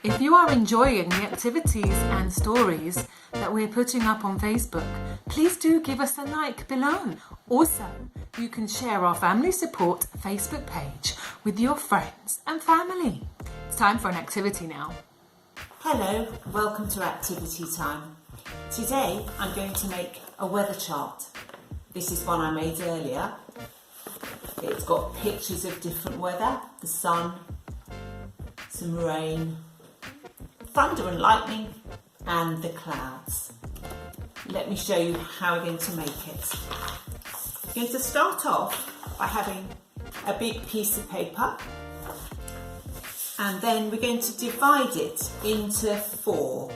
If you are enjoying the activities and stories that we're putting up on Facebook, please do give us a like below. Also, you can share our family support Facebook page with your friends and family. It's time for an activity now. Hello, welcome to activity time. Today I'm going to make a weather chart. This is one I made earlier. It's got pictures of different weather, the sun, some rain, thunder and lightning, and the clouds. Let me show you how we're going to make it. I'm going to start off by having a big piece of paper, and then we're going to divide it into 4.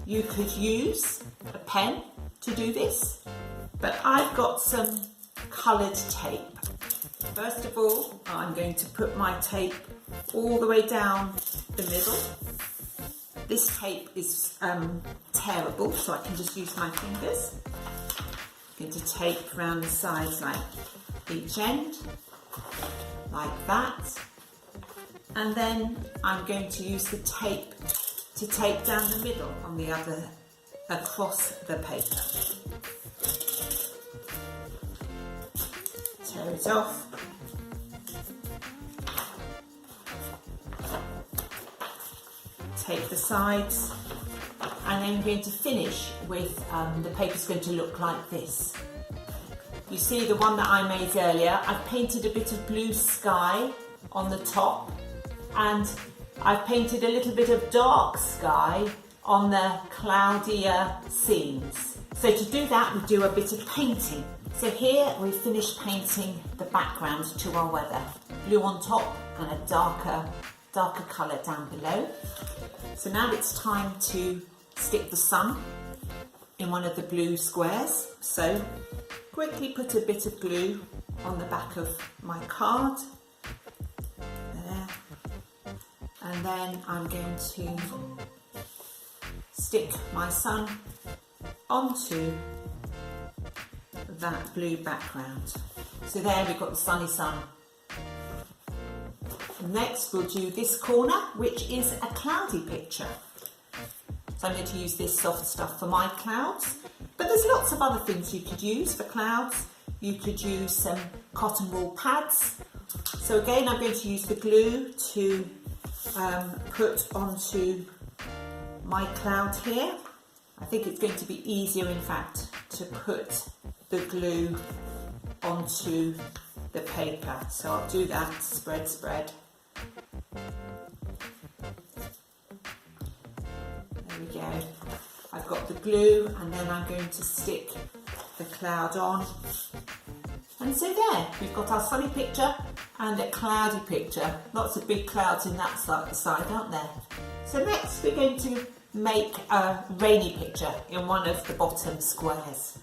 You could use a pen to do this, but I've got some coloured tape. First of all, I'm going to put my tape all the way down the middle. This tape is tearable, so I can just use my fingers. I'm going to tape around the sides like each end, like that. And then I'm going to use the tape to tape down the middle on the other, across the paper. Tear it off. Take the sides, and then I'm going to finish with the paper's going to look like this. You see the one that I made earlier, I've painted a bit of blue sky on the top, and I've painted a little bit of dark sky on the cloudier seams. So to do that, we do a bit of painting. So here we've finished painting the background to our weather. Blue on top and a darker colour down below. So now it's time to stick the sun in one of the blue squares. So quickly put a bit of glue on the back of my card. There. And then I'm going to stick my sun onto that blue background. So there we've got the sunny sun. Next we'll do this corner, which is a cloudy picture. So I'm going to use this soft stuff for my clouds, but there's lots of other things you could use for clouds. You could use some cotton wool pads. So again, I'm going to use the glue to put onto my cloud here. I think it's going to be easier, in fact, to put the glue onto the paper. So I'll do that, spread. There we go. I've got the glue, and then I'm going to stick the cloud on. And so there, we've got our sunny picture and a cloudy picture. Lots of big clouds in that side, aren't there? So next we're going to make a rainy picture in one of the bottom squares.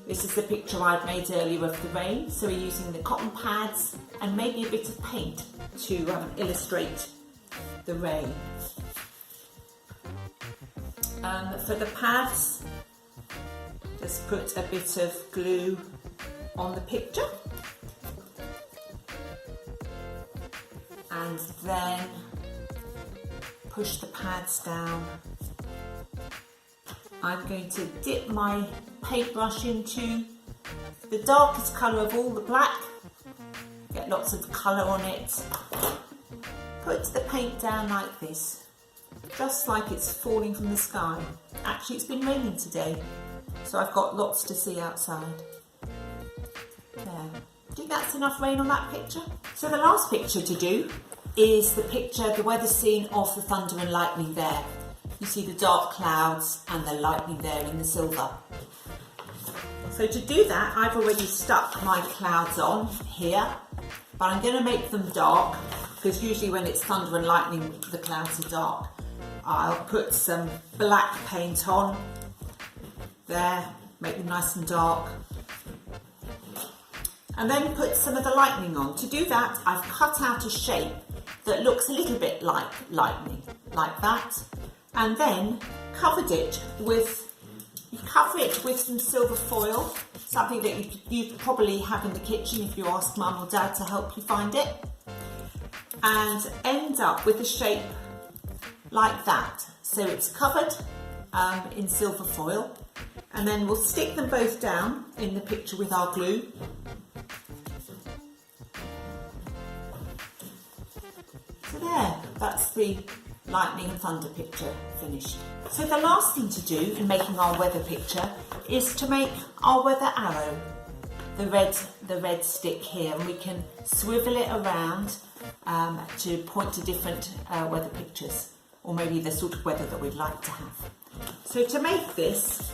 This is the picture I'd made earlier of the rain, so we're using the cotton pads and maybe a bit of paint to illustrate the rain. For the pads, just put a bit of glue on the picture, and then push the pads down. I'm going to dip my paintbrush into the darkest colour of all the black, get lots of colour on it, put the paint down like this, just like it's falling from the sky. Actually, it's been raining today, so I've got lots to see outside. There. Do you think that's enough rain on that picture? So the last picture to do is the picture, the weather scene of the thunder and lightning there. You see the dark clouds and the lightning there in the silver. So to do that, I've already stuck my clouds on here, but I'm going to make them dark, because usually when it's thunder and lightning, the clouds are dark. I'll put some black paint on there, make them nice and dark, and then put some of the lightning on. To do that, I've cut out a shape that looks a little bit like lightning, like that, and then covered it with some silver foil, something that you probably have in the kitchen if you ask Mum or Dad to help you find it. and end up with a shape like that. So it's covered in silver foil, and then we'll stick them both down in the picture with our glue. So there, that's the lightning and thunder picture finished. So the last thing to do in making our weather picture is to make our weather arrow, the red stick here, and we can swivel it around to point to different weather pictures, or maybe the sort of weather that we'd like to have. So to make this,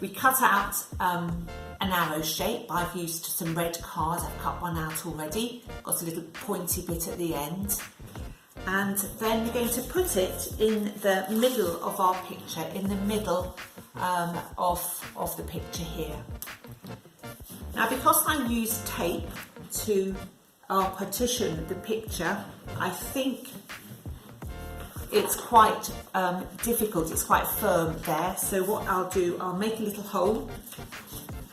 we cut out an arrow shape. I've used some red card, I've cut one out already, got a little pointy bit at the end. And then we're going to put it in the middle of our picture, in the middle of the picture here. Now, because I used tape to partition the picture, I think it's quite difficult, it's quite firm there. So what I'll do, I'll make a little hole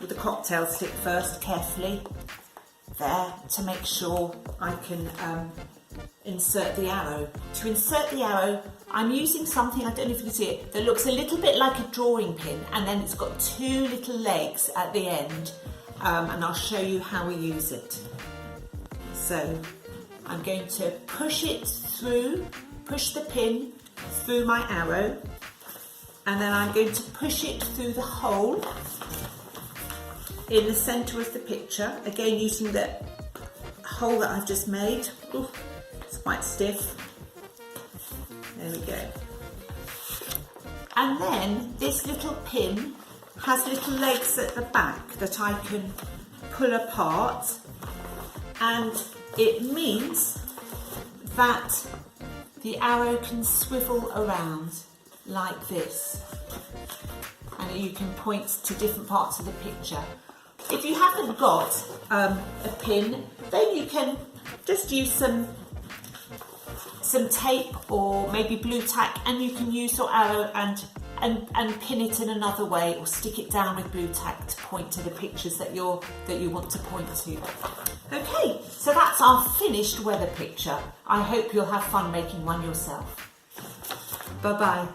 with a cocktail stick first, carefully, there, to make sure I can insert the arrow. To insert the arrow, I'm using something, I don't know if you can see it, that looks a little bit like a drawing pin, and then it's got two little legs at the end, and I'll show you how we use it. So I'm going to push the pin through my arrow, and then I'm going to push it through the hole in the centre of the picture, again using the hole that I've just made. Ooh, it's quite stiff. There we go. And then this little pin has little legs at the back that I can pull apart, and it means that the arrow can swivel around like this, and you can point to different parts of the picture. If you haven't got a pin, then you can just use some tape or maybe blue tack, and you can use your arrow and pin it in another way, or stick it down with blue tack to point to the pictures that you want to point to. Okay, so that's our finished weather picture. I hope you'll have fun making one yourself. Bye bye.